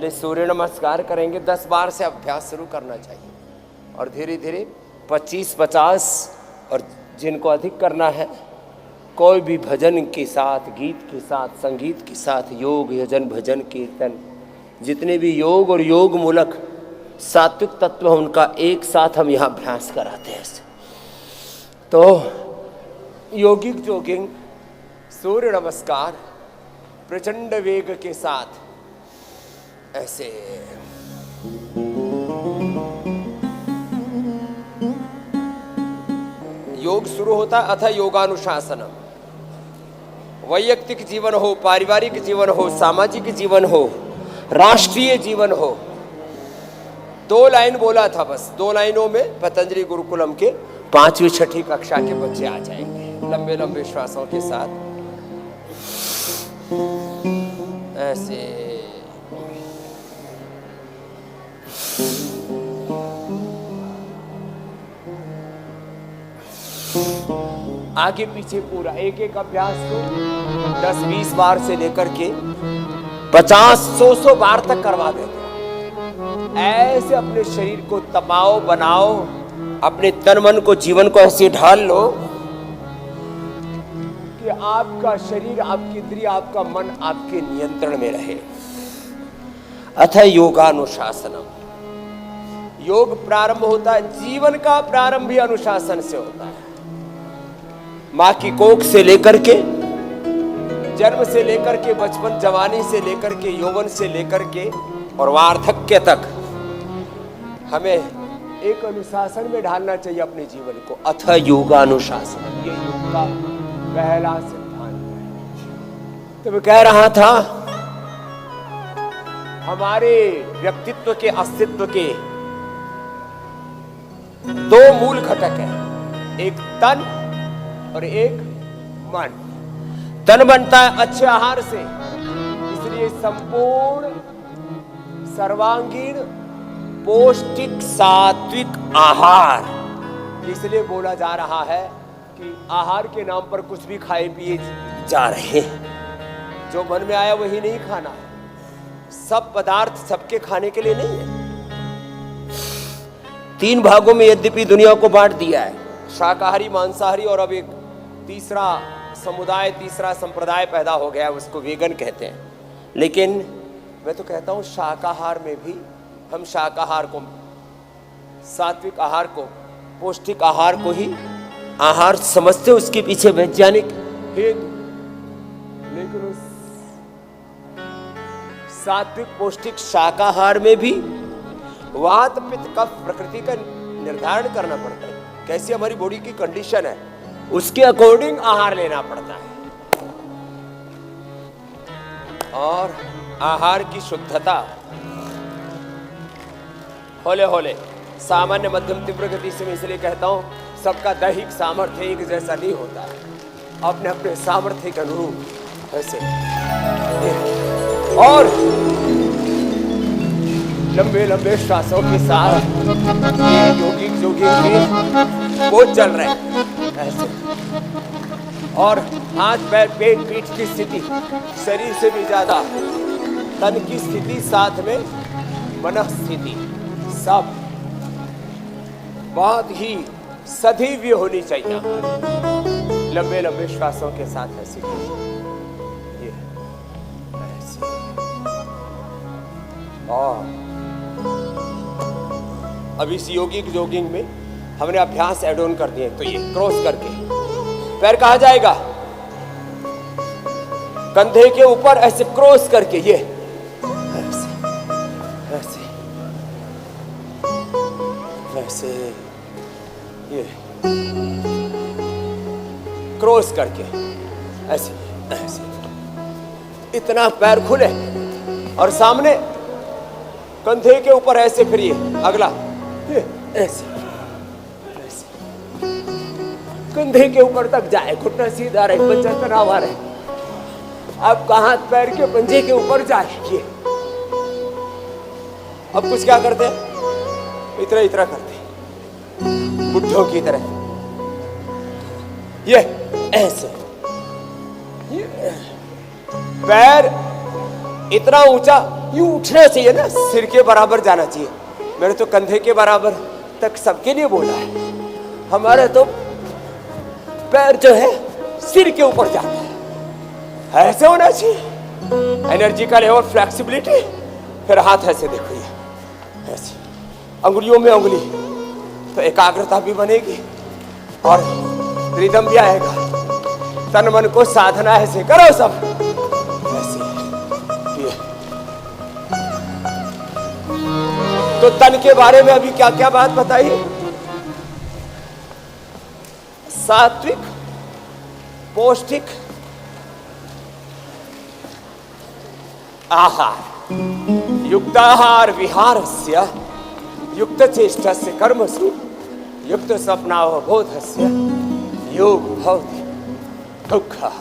पहले सूर्य नमस्कार करेंगे, 10 बार से अभ्यास शुरू करना चाहिए और धीरे धीरे 25-50 और जिनको अधिक करना है कोई भी भजन के साथ, गीत के साथ, संगीत के साथ, योग, यजन, भजन, कीर्तन, जितने भी योग और योग मूलक सात्विक तत्व हैं उनका एक साथ हम यहाँ अभ्यास कराते हैं। तो योगिक जोगिंग सूर्य नमस्कार प्रचंड वेग के साथ ऐसे योग शुरू होता है। अथ योगानुशासनम। वैयक्तिक जीवन हो, पारिवारिक जीवन हो, सामाजिक जीवन हो, राष्ट्रीय जीवन हो, 2 लाइन बोला था बस। 2 लाइनों में पतंजलि गुरुकुलम के 5वीं 6ठी कक्षा के बच्चे आ जाएंगे लंबे लंबे श्वासों के साथ ऐसे। आगे पीछे पूरा एक एक अभ्यास को 10-20 बार से लेकर के 50-100 बार तक करवा देते हैं। ऐसे अपने शरीर को तपाओ, बनाओ, अपने तन मन को, जीवन को ऐसे ढाल लो कि आपका शरीर, आपकी इंद्रिय, आपका मन आपके नियंत्रण में रहे। अथ योगानुशासनम। योग प्रारंभ होता है, जीवन का प्रारंभ भी अनुशासन से होता है। माँ की कोख से लेकर के, जन्म से लेकर के, बचपन, जवानी से लेकर के, यौवन से लेकर के और वार्धक्य तक हमें एक अनुशासन में ढालना चाहिए अपने जीवन को। अथ योगानुशासन, ये योग का पहला सिद्धांत है। तो मैं कह रहा था हमारे व्यक्तित्व के, अस्तित्व के 2 मूल घटक हैं, एक तन और एक मन। तन बनता है अच्छे आहार से, इसलिए संपूर्ण सर्वांगीण पौष्टिक सात्विक आहार। इसलिए बोला जा रहा है कि आहार के नाम पर कुछ भी खाए पिए जा रहे हैं। जो मन में आया वही नहीं खाना है। सब पदार्थ सबके खाने के लिए नहीं है। 3 भागों में यद्यपि दुनिया को बांट दिया है, शाकाहारी, मांसाहारी और अब एक तीसरा समुदाय, तीसरा संप्रदाय पैदा हो गया है, उसको वेगन कहते हैं। लेकिन मैं तो कहता हूं शाकाहार में भी हम शाकाहार को, सात्विक आहार को, पौष्टिक आहार को ही आहार समझते, उसके पीछे वैज्ञानिक हेतु। लेकिन उस सात्विक पौष्टिक शाकाहार में भी वात पित्त कफ प्रकृति का निर्धारण करना पड़ता है। कैसी हमारी बॉडी की कंडीशन है उसके अकॉर्डिंग आहार लेना पड़ता है। और आहार की शुद्धता होले होले, सामान्य मध्यम तीव्र गति से मैं इसलिए कहता हूं सबका दैहिक सामर्थ्य एक जैसा नहीं होता है, अपने अपने सामर्थ्य के अनुरूप ऐसे। और लंबे लंबे श्वासों के साथ योगिक जोगी वो चल रहे हैं ऐसे। और हाथ पैर पेट पीठ की स्थिति, शरीर से भी ज्यादा तन की स्थिति, साथ में मन स्थिति, सब बहुत ही सदैव होनी चाहिए। लंबे लंबे श्वासों के साथ ऐसे ये ऐसे। और अब इस योगिक जोगिंग में हमने अभ्यास एड ऑन कर दिए। तो ये क्रॉस करके पैर कहाँ जाएगा, कंधे के ऊपर ऐसे क्रॉस करके, ये ऐसे ऐसे ऐसे, ये क्रॉस करके ऐसे ऐसे, इतना पैर खुले और सामने कंधे के ऊपर ऐसे। फिर ये अगला ये ऐसे ऐसे, कंधे के ऊपर तक जाए, घुटना सीधा रहे, पंजा तनाव आ रहे, आपका हाथ पैर के पंजे के ऊपर जाए। ये अब कुछ क्या करते हैं, इतना इतना करते हैं बुढ़ों की तरह, ये ऐसे। ये पैर इतना ऊंचा यूं उठना चाहिए ना, सिर के बराबर जाना चाहिए। मेरे तो कंधे के बराबर तक सबके लिए बोला है, हमारे तो पैर जो है सिर के ऊपर जाता है, ऐसे होना चाहिए। एनर्जी का लेवल, फ्लेक्सिबिलिटी, फिर हाथ ऐसे देखो, ये ऐसे अंगुलियों में अंगुली, तो एकाग्रता भी बनेगी और रिदम भी आएगा। तन मन को साधना ऐसे करो सब, ऐसे ये। तो तन के बारे में अभी क्या क्या बात बताइए? सात्विक, पौष्टिक आहार, युक्ताहार विहारस्य युक्तचेष्टस्य कर्मसु युक्त स्वप्नावबोधस्य योग भवति दुःखः।